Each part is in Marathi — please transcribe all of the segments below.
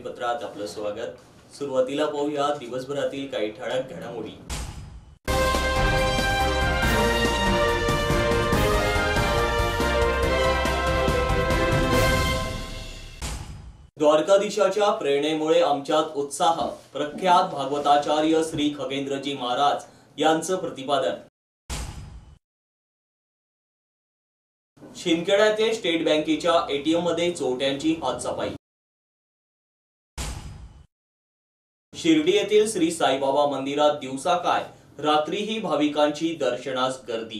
बातमीपत्रात आपलं स्वागत। सुरुवातीला पाहूया दिवसभरातील काही ठळक घडामोडी। द्वारकाधीशाच्या प्रेरणेमुळे आमच्यात उत्साह, प्रख्यात भागवताचार्य श्री खगेंद्रजी महाराज यांचं प्रतिपादन। शिंदखेडा येथे स्टेट बँकेच्या एटीएम मध्ये चोरट्यांची हातसापाई। शिर्डी येथील श्री साईबाबा मंदिरात दिवसा काय रात्रीही भाविकांची दर्शनास गर्दी।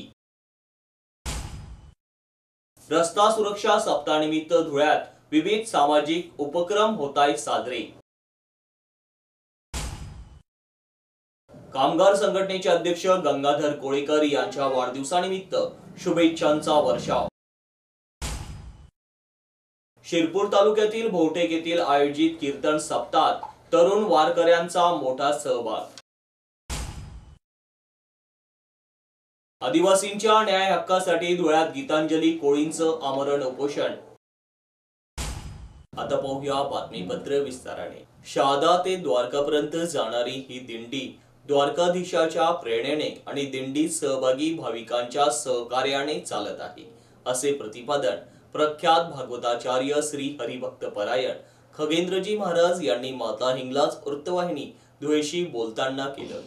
रस्ता सुरक्षा सप्ताहानिमित्त धुळ्यात विविध सामाजिक उपक्रम होतायत साजरे। कामगार संघटनेचे अध्यक्ष गंगाधर कोळेकर यांच्या वाढदिवसानिमित्त शुभेच्छांचा वर्षाव। शिरपूर तालुक्यातील भोवटेक येथील आयोजित कीर्तन सप्ताहात तरुण वारकऱ्यांचा मोठा सहभाग। आदिवासींच्या न्याय हक्कासाठी धुळ्यात गीतांजली कोळींचं आमरण उपोषण। आता पाहूया बातमीपत्र विस्ताराने। शहादा ते द्वारकापर्यंत जाणारी ही दिंडी द्वारकाधीशाच्या प्रेरणेने आणि दिंडीत सहभागी भाविकांच्या सहकार्याने चालत आहे, असे प्रतिपादन प्रख्यात भागवताचार्य श्री हरिभक्त परायण खगेंद्रजी महाराज यांनी माता हिंगलाज वृत्तवाहिनी धुळेशी बोलताना केलं।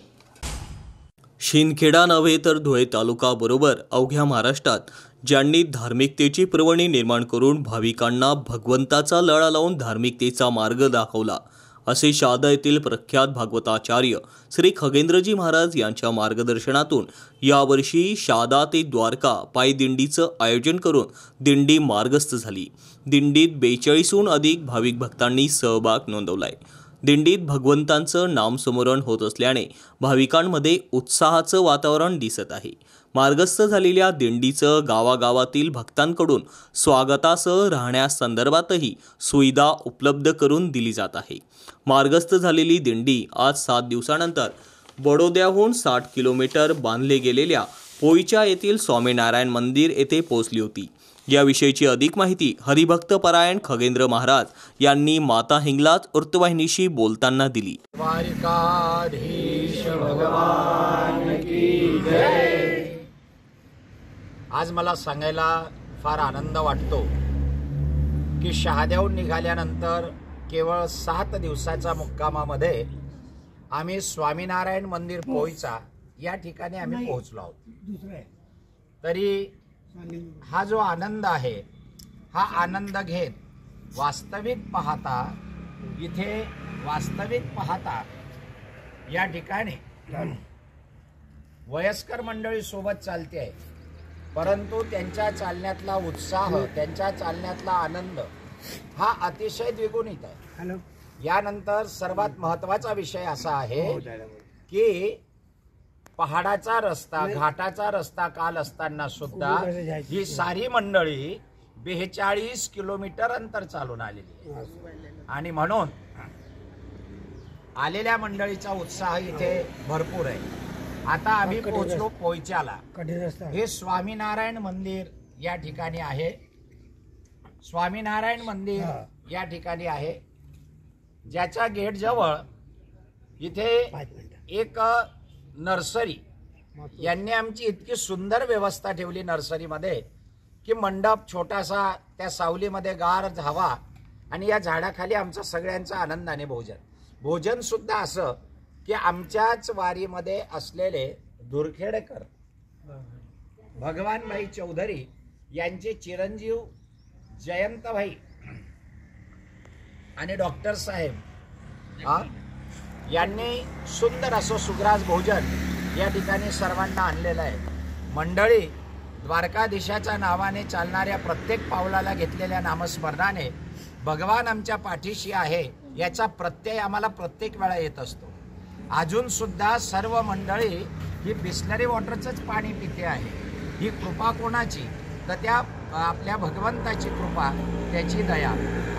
शिंदखेडा नव्हे तर धुळे तालुका बरोबर अवघ्या महाराष्ट्रात ज्यांनी धार्मिकतेची पर्वणी निर्माण करून भाविकांना भगवंताचा लळा लावून धार्मिकतेचा मार्ग दाखवला, असे शहादा येथील प्रख्यात भागवताचार्य श्री खगेंद्रजी महाराज यांच्या मार्गदर्शनातून यावर्षी शहादा ते द्वारका पायी दिंडीचं आयोजन करून दिंडी मार्गस्थ झाली। दिंडीत 42हून अधिक भाविक भक्तांनी सहभाग नोंदवलाय। दिंडीत भगवंतांचं नामस्मरण होत असल्याने भाविकांमध्ये उत्साहाचं वातावरण दिसत आहे। मार्गस्थ झालेल्या दिंडीचं गावागावातील भक्तांकडून स्वागतासह राहण्यासंदर्भातही सुविधा उपलब्ध करून दिली जात आहे। मार्गस्थ झालेली दिंडी आज 7 दिवसानंतर बडोद्याहून 60 किलोमीटर बांधले गेलेल्या पोईचा येथील स्वामीनारायण मंदिर येथे पोहोचली होती। याविषयीची अधिक माहिती हरिभक्त परायण खगेंद्र महाराज यांनी माता हिंगलाज वृत्तवाहिनीशी बोलताना दिली। आज मला सांगायला फार आनंद वाटतो की शहाद्याहून निघाल्यानंतर केवळ 7 दिवसाच्या मुक्कामामध्ये आम्ही स्वामीनारायण मंदिर पोईचा या ठिकाणी आम्ही पोहोचलो आहोत। तरी हा जो आनंद आहे हा आनंद घेत वास्तविक पाहता या ठिकाणी वयस्कर मंडळी सोबत चालते आहे, परंतु त्यांच्या चालण्यातला उत्साह, त्यांच्या चालण्यातला आनंद हा अतिशय द्विगुणित आहे। यानंतर सर्वात महत्त्वाचा विषय असा आहे की पहाडाचा रस्ता, घाटाचा रस्ता काल असताना सुद्धा ही सारी मंडळी 42 किलोमीटर अंतर चालून आलेली आणि म्हणून आलेल्या मंडळीचा उत्साह इथे भरपूर आहे। आता आम्ही पोहोचलो पोईच्याला। हे स्वामीनारायण मंदिर या ठिकाणी आहे। स्वामीनारायण मंदिर या ठिकाणी आहे, ज्याच्या गेट जवळ इथे एक नर्सरी, यांनी आमची इतकी सुंदर व्यवस्था ठेवली नर्सरीमध्ये की मंडप छोटासा, त्या सावलीमध्ये गार हवा आणि या झाडाखाली आमचं सगळ्यांचं आनंदाने भोजन सुद्धा असं की आमच्याच वारीमध्ये असलेले दुरखेडकर भगवानभाई चौधरी यांचे चिरंजीव जयंतभाई आणि डॉक्टर साहेब यांनी सुंदर असं सुग्रास भोजन या ठिकाणी सर्वांना आणलेलं आहे। मंडळी द्वारकाधीशाच्या नावाने चालणाऱ्या प्रत्येक पावलाला घेतलेल्या नामस्मरणाने भगवान आमच्या पाठीशी आहे याचा प्रत्यय आम्हाला प्रत्येक वेळा येत असतो। अजून सुद्धा सर्व मंडळी ही बिस्लरी वॉटरचंच पाणी पिते आहे। ही कृपा कोणाची? तर त्या आपल्या भगवंताची कृपा, त्याची दया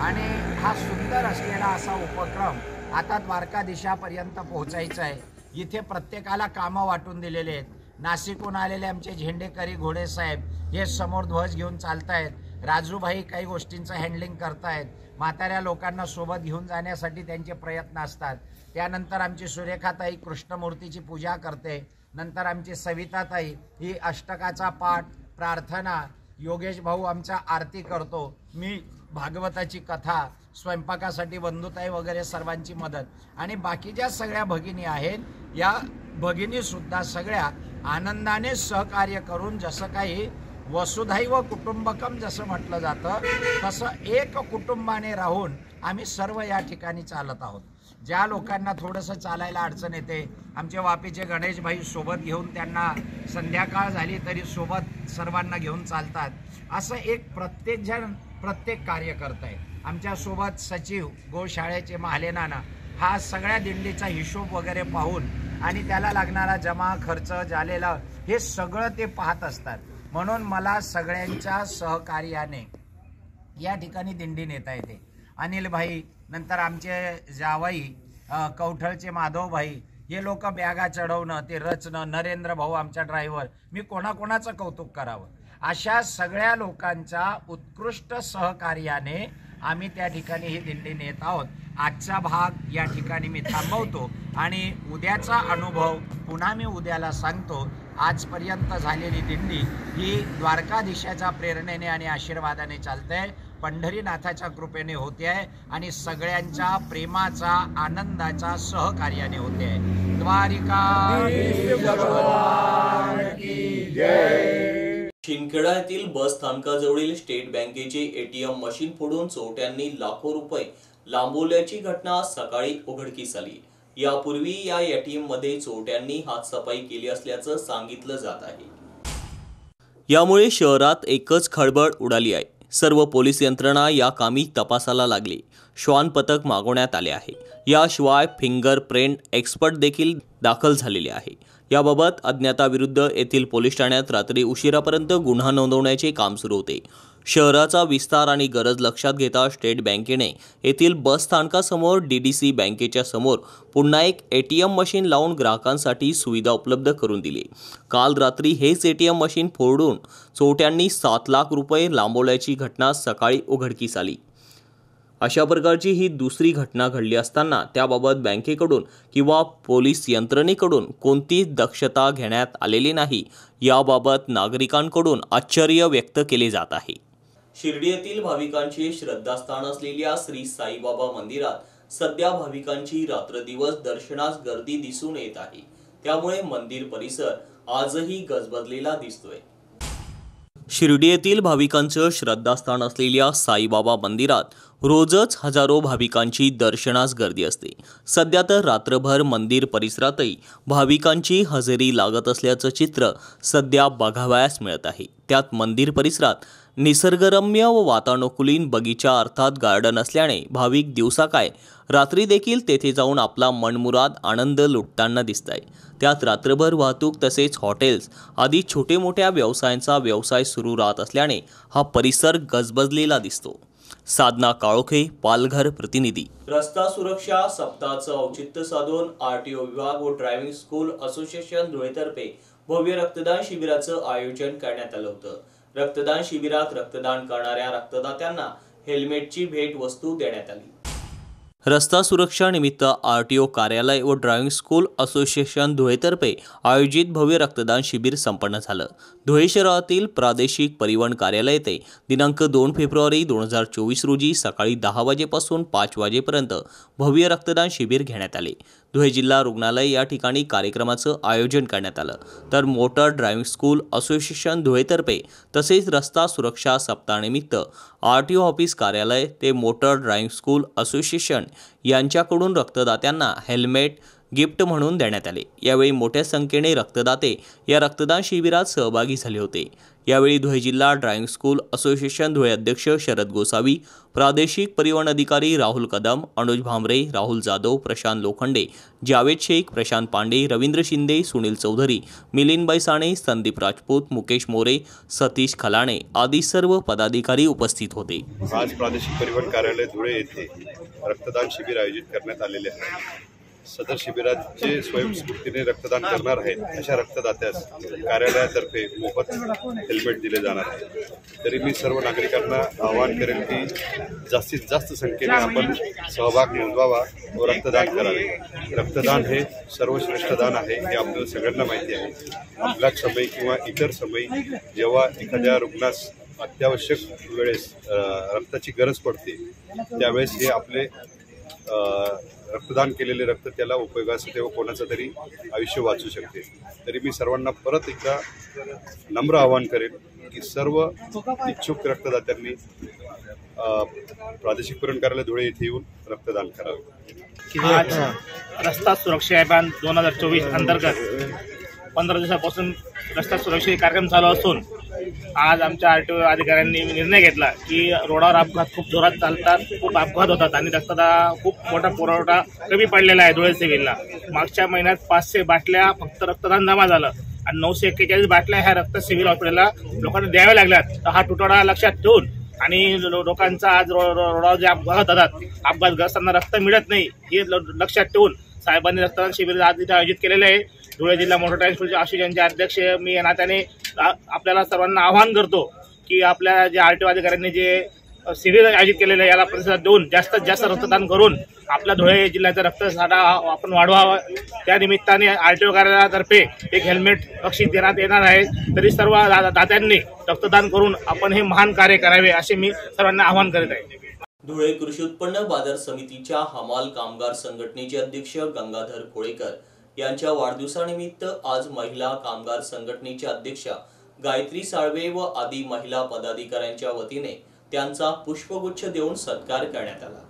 आणि हा सुंदर असलेला असा उपक्रम आता द्वारकाधीशापर्यंत पोहोचायचा आहे। इथे प्रत्येकाला कामं वाटून दिलेले आहेत। नाशिकहून आलेले आमचे झेंडेकरी घोडे साहेब हे समोर ध्वज घेऊन चालतायत राजूभाई काही गोष्टींचं हँडलिंग करतायत, म्हाताऱ्या लोकांना सोबत घेऊन जाण्यासाठी त्यांचे प्रयत्न असतात। त्यानंतर आमची सुरेखाताई कृष्णमूर्तीची पूजा करते, नंतर आमची सविताताई ही अष्टकाचा पाठ प्रार्थना, योगेश भाऊ आमचा आरती करतो, मी भागवताची कथा, स्वयंपाकासाठी बंधुताई वगैरे सर्वांची मदत, आणि बाकीच्या सगळ्या भगिनी आहेत या भगिनी सुद्धा सगळ्या आनंदाने सहकार्य करून, जसं काही वसुधैव कुटुंबकम जसं म्हटलं जातं तसं एक कुटुंबाने राहून आम्ही सर्व या ठिकाणी चालत आहोत। ज्या लोकांना थोडंसं चालायला अडचण येते, आमचे वापीचे गणेश भाई सोबत घेऊन त्यांना संध्याकाळ झाली तरी सोबत सर्वांना घेऊन चालतात। असं एक प्रत्येक जण प्रत्येक कार्य करत आहे। आमच्या सोबत सचिव गोशाळेचे महाले नाना हा सगळ्या दिंडीचा हिशोब वगैरे पाहून आणि त्याला लागणारा जमा खर्च झालेला हे सगळं ते पाहत असतात। म्हणून मला सगळ्यांच्या सहकार्याने या ठिकाणी दिंडी नेता येते। अनिल भाई, नंतर आमचे जावाई कवठळचे माधव भाई, हे लोक बॅगा चढवणं, ते रचणं, नरेंद्र भाऊ आमचा ड्रायव्हर, मी कोणाकोणाचं कौतुक करावं, अशा सगळ्या लोकांच्या उत्कृष्ट सहकार्याने आम्ही त्या ठिकाणी ही दिंडी नेत आहोत। आजचा भाग या ठिकाणी मी थांबवतो आणि उद्याचा अनुभव पुन्हा मी उद्याला सांगतो। आजपर्यंत झालेली दिंडी ही द्वारकाधीशाच्या प्रेरणेने आणि आशीर्वादाने चालते, पंढरीनाथाच्या कृपेने होते आहे आणि सगळ्यांच्या प्रेमाचा आनंदाचा सहकार्याने होते आहे। द्वारिकाधीश भगवान की जय। शिंदखेडा येथील बस स्थानकाजवळील स्टेट बँकेचे एटीएम मशीन फोडून चोरट्यांनी लाखो रुपये लांबवल्याची घटना सकाळी उघडकीस आली। यापूर्वी या एटीएम मध्ये चोरट्यांनी हातसफाई केली असल्याचं सांगितलं जात आहे। यामुळे शहरात एकच खळबळ उडाली आहे। सर्व पोलीस यंत्रणा या कामी तपासाला लागली। श्वान पथक मागवण्यात आले आहे। याशिवाय फिंगरप्रिंट एक्सपर्ट देखील दाखल झालेले आहे। याबाबत अज्ञाताविरुद्ध येथील पोलीस ठाण्यात रात्री उशिरापर्यंत गुन्हा नोंदवण्याचे काम सुरू होते। शहराचा विस्तार आणि गरज लक्षात घेता स्टेट बँकेने येथील बस स्थानकासमोर डीडीसी बँकेच्या समोर पुन्हा एक एटीएम मशीन लावून ग्राहकांसाठी सुविधा उपलब्ध करून दिली। काल रात्री हेच एटीएम मशीन फोडून चोरट्यांनी 7 लाख रुपये लांबवल्याची घटना सकाळी उघडकीस आली। अशा प्रकारची ही दुसरी घटना घडली असताना त्याबाबत बँकेकडून किंवा पोलीस यंत्रणेकडून कोणतीच दक्षता घेण्यात आलेली नाही। याबाबत नागरिकांकडून आश्चर्य व्यक्त केले जात आहे। शिर्डी येथील भाविकांचे श्रद्धास्थान असलेल्या श्री साईबाबा मंदिरात सध्या भाविकांची रात्रदिवस दर्शनास गर्दी दिसून येत आहे। त्यामुळे मंदिर परिसर आजही गजबजलेला दिसतोय। शिर्डी येथील भाविकांचं श्रद्धास्थान असलेल्या साईबाबा मंदिरात रोजच हजारो भाविकांची दर्शनास गर्दी असते। सध्या तर रात्रभर मंदिर परिसरातही भाविकांची हजेरी लागत असल्याचं चित्र सध्या बघावयास मिळत आहे। त्यात मंदिर परिसरात निसर्गरम्य व वातानुकूलित बगीचा अर्थात गार्डन असल्याने भाविक दिवसा काय रात्री देखील तेथे जाऊन आपला मनमुराद आनंद लुटताना दिसताय। त्यात रात्रभर वाहतूक तसेच हॉटेल्स आदी छोटे मोठ्या व्यवसायांचा व्यवसाय सुरू राहत असल्याने हा परिसर गजबजलेला दिसतो। साधना काळोखे, पालघर प्रतिनिधी। रस्ता सुरक्षा सप्ताहाचं औचित्य साधून आरटीओ विभाग व ड्रायव्हिंग स्कूल असोसिएशन धुळेतर्फे भव्य रक्तदान शिबिराचं आयोजन करण्यात आलं होतं। रक्तदान शिबिरात रक्तदान करणाऱ्या रक्तदात्यांना हेल्मेटची भेट वस्तू देण्यात आली। रस्ता सुरक्षा निमित्त आरटीओ कार्यालय व ड्रायव्हिंग स्कूल असोसिएशन धुळेतर्फे आयोजित भव्य रक्तदान शिबिर संपन्न झालं। धुळे शहरातील प्रादेशिक परिवहन कार्यालय येथे दिनांक 2 फेब्रुवारी 2024 रोजी सकाळी 10 वाजेपासून 5 वाजेपर्यंत भव्य रक्तदान शिबिर घेण्यात आले। धुळे जिल्हा रुग्णालय या ठिकाणी कार्यक्रमाचं आयोजन करण्यात आलं। तर मोटर ड्रायव्हिंग स्कूल असोसिएशन धुळेतर्फे तसेच रस्ता सुरक्षा सप्ताहानिमित्त आरटीओ ऑफिस कार्यालय ते मोटर ड्रायव्हिंग स्कूल असोसिएशन यांच्याकडून रक्तदात्यांना हेल्मेट गिफ्ट म्हणून देण्यात आले। यावेळी मोठ्या संख्येने रक्तदाते या रक्तदान शिबिरात सहभागी झाले होते। यावेळी धुळे जिल्हा ड्रायव्हिंग स्कूल असोसिएशन धुळे अध्यक्ष शरद गोसावी, प्रादेशिक परिवहन अधिकारी राहुल कदम, अनुज भामरे, राहुल जाधव, प्रशांत लोखंडे, जावेद शेख, प्रशांत पांडे, रवींद्र शिंदे, सुनील चौधरी, मिलिंद बैसाणे, संदीप राजपूत, मुकेश मोरे, सतीश खलाणे आदी सर्व पदाधिकारी उपस्थित होते। आज प्रादेशिक परिवहन कार्यालय धुळे येथे रक्तदान शिबिर आयोजित करण्यात आलेले आहे। सदर शिबिरात जे स्वयंस्फूर्तीने रक्तदान करणार आहेत अशा रक्तदात्यास कार्यालयातर्फे मोफत हेल्मेट दिले जाणार आहे। तरी मी सर्व नागरिकांना आवाहन करेन की जास्तीत जास्त संख्येने आपण सहभाग नोंदवावा व रक्तदान करावे। रक्तदान हे सर्वश्रेष्ठ दान आहे हे आपल्याला सगळ्यांना माहिती आहे। अपघात समयी किंवा इतर समयी जेव्हा एखाद्या रुग्णास अत्यावश्यक वेळेस रक्ताची गरज पडते त्यावेळेस हे आपले रक्तदान केलेले रक्त त्याला उपयोगास येते व कोणाचं तरी आयुष्य वाचू शकते। तरी मी सर्वांना परत एकदा नम्र आवाहन करेन की सर्व इच्छुक रक्तदात्यांनी प्रादेशिक पुरवठा कार्यालय धुळे येथे येऊन रक्तदान करावे। आज रस्ता सुरक्षा अभियान 2024 अंतर्गत 15 दिवसापासून रस्ता सुरक्षा कार्यक्रम चालू असून आज आमच्या आरटीओ अधिकाऱ्यांनी निर्णय घेतला की रोडावर अपघात खूप जोरात चालतात, खूप अपघात होतात आणि रस्त्याचा खूप मोठा पुरवठा कमी पडलेला आहे धुळे सिव्हिलला। मागच्या महिन्यात 500 बाटल्या फक्त रक्तदान जमा झालं आणि 941 बाटल्या ह्या रक्त सिव्हिल हॉस्पिटलला लोकांना द्याव्या लागल्यात। तर हा तुटवडा लक्षात ठेवून आणि लोकांचा आज रोडावर जे अपघात होतात, अपघातग्रस्तांना रक्त मिळत नाही हे लक्षात ठेवून साहेबांनी रक्तदान शिबिर आज इथे आयोजित केलेले आहे। धुळे जिल्हा मोटर ट्रान्सपोर्टचे असोसिएशनचे अध्यक्ष मी या नात्याने आपल्याला सर्वांना आवाहन करतो की आपल्या जे आरटीओ अधिकाऱ्यांनी जे शिबिर आयोजित केलेलं आहे याला प्रतिसाद देऊन जास्तीत जास्त रक्तदान करून आपल्या धुळे जिल्ह्याचा रक्तसाठा आपण वाढवावा। त्या निमित्ताने आरटीओ कार्यालयातर्फे एक हेल्मेट बक्षीस देण्यात येणार आहे। तरी सर्व दात्यांनी रक्तदान करून आपण हे महान कार्य करावे असे मी सर्वांना आवाहन करीत आहे। धुळे कृषी उत्पन्न बाजार समितीच्या हमाल कामगार संघटनेचे अध्यक्ष गंगाधर कोळेकर यांच्या वाढदिवसानिमित्त आज महिला कामगार संघटनेच्या अध्यक्षा गायत्री साळवे व आदी महिला पदाधिकाऱ्यांच्या वतीने त्यांचा पुष्पगुच्छ देऊन सत्कार करण्यात आला।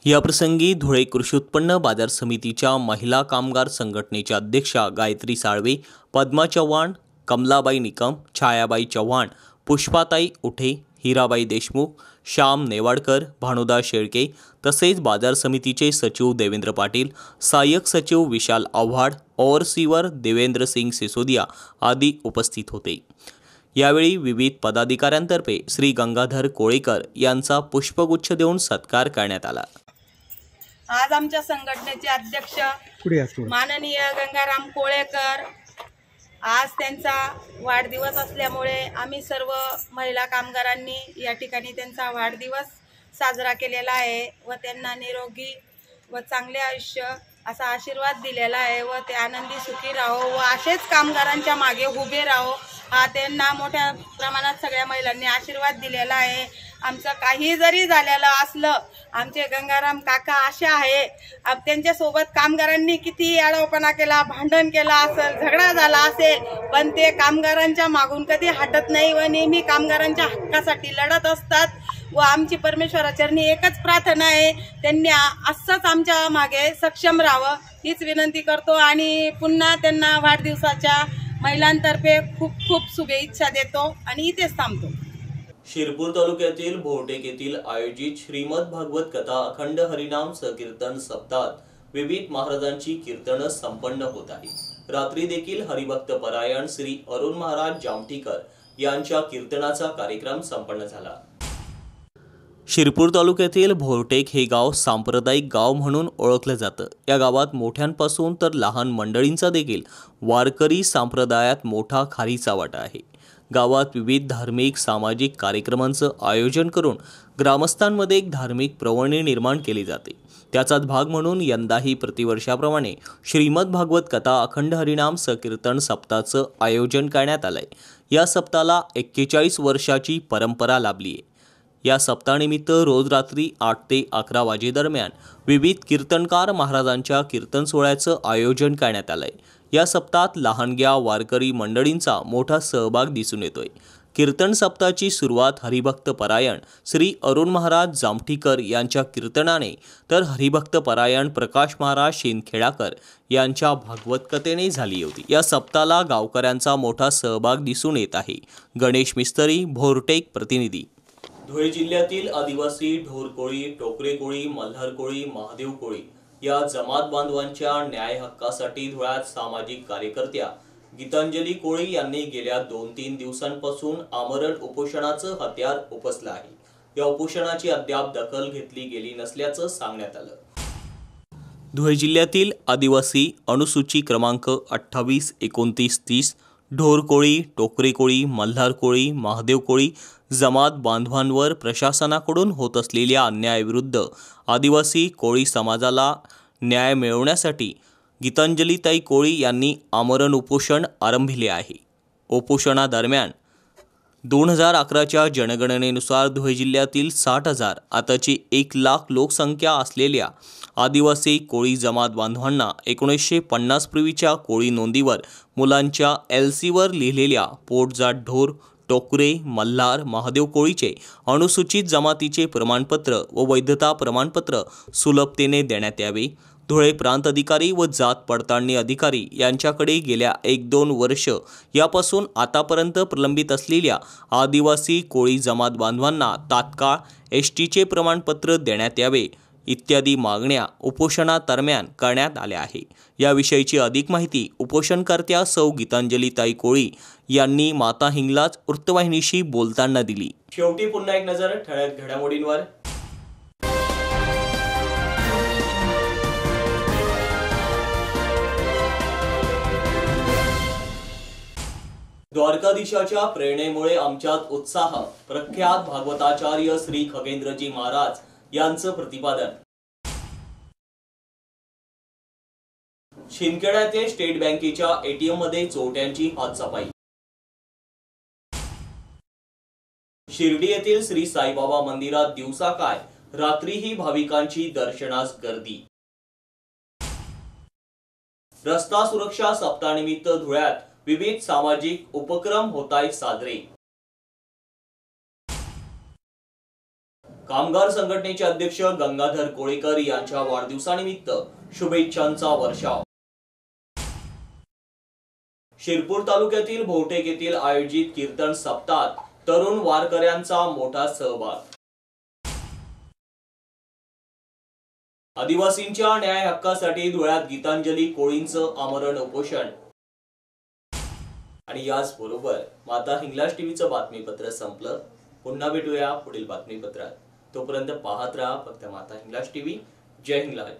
या प्रसंगी धुळे कृषी उत्पन्न बाजार समितीच्या महिला कामगार संघटनेच्या अध्यक्षा गायत्री साळवे, पद्मा चव्हाण, कमलाबाई निकम, छायाबाई चव्हाण, पुष्पाताई उठे, हिराबाई देशमुख, श्याम नेवाडकर, भानुदा शेळके तसेच बाजार समितीचे सचिव देवेंद्र पाटील, सहाय्यक सचिव विशाल आव्हाड, ओव्हरसीवर देवेंद्र सिंग सिसोदिया आदी उपस्थित होते। यावेळी विविध पदाधिकाऱ्यांतर्फे श्री गंगाधर कोळेकर यांचा पुष्पगुच्छ देऊन सत्कार करण्यात आला। आज आमच्या संघटनेचे अध्यक्ष माननीय गंगाराम कोळेकर, आज त्यांचा वाढदिवस असल्यामुळे आम्ही सर्व महिला कामगारांनी या ठिकाणी त्यांचा वाढदिवस साजरा केलेला आहे व त्यांना निरोगी व चांगले आयुष्य असा आशीर्वाद दिलेला आहे व ते आनंदी सुखी राहो व असेच कामगारांच्या मागे उभे राहो हा त्यांना मोठ्या प्रमाणात सगळ्या महिलांनी आशीर्वाद दिलेला आहे। आमचं काही जरी झालेलं असलं, आमचे गंगाराम काका असे आहे, त्यांच्यासोबत कामगारांनी किती आडवपणा केला, भांडण केला असेल, झगडा झाला असेल, पण ते कामगारांच्या मागून कधी हटत नाही व नेहमी कामगारांच्या हक्कासाठी लढत असतात व आमची परमेश्वराचरणी एकच प्रार्थना आहे त्यांनी असंच आमच्या मागे सक्षम राहावं हीच विनंती करतो आणि पुन्हा त्यांना वाढदिवसाच्या महिलांतर्फे खूप खूप शुभेच्छा देतो आणि इथेच थांबतो। शिरपूर तालुक्यातील भोरटेक येथील आयोजित श्रीमद भागवत कथा अखंड हरिनाम संकीर्तन सप्ताहात विविध महाराजांची कीर्तनं संपन्न होत आहे। रात्री देखील हरिभक्त परायण श्री अरुण महाराज जामठीकर यांच्या कीर्तनाचा कार्यक्रम संपन्न झाला। शिरपूर तालुक्यातील भोरटेक हे गाव सांप्रदायिक गाव म्हणून ओळखलं जातं। या गावात मोठ्यांपासून तर लहान मंडळींचा देखील वारकरी संप्रदायात मोठा खारीचा वाटा आहे। गावात विविध धार्मिक सामाजिक कार्यक्रमांचं आयोजन करून ग्रामस्थांमध्ये एक धार्मिक प्रवणी निर्माण केली जाते। त्याचाच भाग म्हणून यंदाही प्रतिवर्षाप्रमाणे श्रीमद भागवत कथा अखंड हरिनाम संकीर्तन सप्ताहाचं आयोजन करण्यात आलंय। या सप्ताहाला 41 वर्षाची परंपरा लाभली आहे। या सप्ताहानिमित्त रोज रात्री 8 ते 11 वाजेदरम्यान विविध कीर्तनकार महाराजांच्या कीर्तन सोहळ्याचं आयोजन करण्यात आलंय। या सप्ताहात लहानग्या वारकरी मंडळींचा मोठा सहभाग दिसून येतोय। कीर्तन सप्ताहाची सुरुवात हरिभक्त परायण श्री अरुण महाराज जामठीकर यांच्या कीर्तनाने तर हरिभक्त परायण प्रकाश महाराज शेनखेडाकर यांच्या भागवत कथेने झाली होती। या सप्ताहाला गावकऱ्यांचा मोठा सहभाग दिसून येत आहे। गणेश मिस्त्री, भोरटेक प्रतिनिधी। धुळे जिल्ह्यातील आदिवासी ढोरकोळी, टोकरे कोळी, मल्हार कोळी, महादेव कोळी या जमात बांधवांच्या न्याय हक्कासाठी धुळ्यात सामाजिक कार्यकर्त्या गीतांजली कोळी यांनी गेल्या 2-3 दिवसांपासून आमरण उपोषणाचं हत्यार उपसलं आहे। या उपोषणाची अद्याप दखल घेतली गेली नसल्याचं सांगण्यात आलं। धुळे जिल्ह्यातील आदिवासी अनुसूची क्रमांक 28, 29, 30 ढोर कोळी, टोकरी कोळी, मल्हार कोळी, महादेव कोळी जमात बांधवांवर प्रशासनाकडून होत असलेल्या अन्यायाविरुद्ध आदिवासी कोळी समाजाला न्याय मिळवण्यासाठी गीतांजलीताई कोळी यांनी आमरण उपोषण आरंभिले आहे। उपोषणादरम्यान 2011च्या जनगणनेनुसार धुळे जिल्ह्यातील 60,000 आताची 1,00,000 लोकसंख्या असलेल्या आदिवासी कोळी जमात बांधवांना 1950 पूर्वीच्या कोळी नोंदीवर मुलांच्या LCवर लिहिलेल्या पोटजात ढोर, टोकरे, मल्हार, महादेव कोळीचे अनुसूचित जमातीचे प्रमाणपत्र व वैधता प्रमाणपत्र सुलभतेने देण्यात यावे। धुळे प्रांत अधिकारी व जात पडताळणी अधिकारी यांच्याकडे गेल्या 1-2 वर्ष यापासून आतापर्यंत प्रलंबित असलेल्या आदिवासी कोळी जमात बांधवांना तात्काळ STचे प्रमाणपत्र देण्यात यावे इत्यादी मागण्या उपोषणादरम्यान करण्यात आल्या आहे। याविषयीची अधिक माहिती उपोषणकर्त्या सौ गीतांजलीताई कोळी यांनी माता हिंगलाज वृत्तवाहिनीशी बोलताना दिली। शेवटी पुन्हा एक नजर ठळक घडामोडींवर। द्वारकाधीशाच्या प्रेरणेमुळे आमच्यात उत्साह, प्रख्यात भागवताचार्य श्री खगेंद्रजी महाराज यांचं प्रतिपादन। शिंदखेडा येथे स्टेट बँकेच्या ATM मध्ये चोरट्यांची हातसापाई। शिर्डी येथील श्री साईबाबा मंदिरात दिवसा काय रात्रीही भाविकांची दर्शनास गर्दी। रस्ता सुरक्षा सप्ताहानिमित्त धुळ्यात विविध सामाजिक उपक्रम होतायत साजरे। कामगार संघटनेचे अध्यक्ष गंगाधर कोळेकर यांच्या वाढदिवसानिमित्त शुभेच्छांचा वर्षाव। शिरपूर तालुक्यातील भोवटेक येथील आयोजित कीर्तन सप्ताहात तरुण वारकऱ्यांचा मोठा सहभाग। आदिवासींच्या न्याय हक्कासाठी धुळ्यात गीतांजली कोळींचं आमरण उपोषण। आणि याचबरोबर माता हिंगलाज टीव्हीचं बातमीपत्र संपलं। पुन्हा भेटूया पुढील बातमीपत्रात। तोपर्यंत पाहत राहा फक्त माता हिंगलाज टीव्ही। जय हिंगलाज।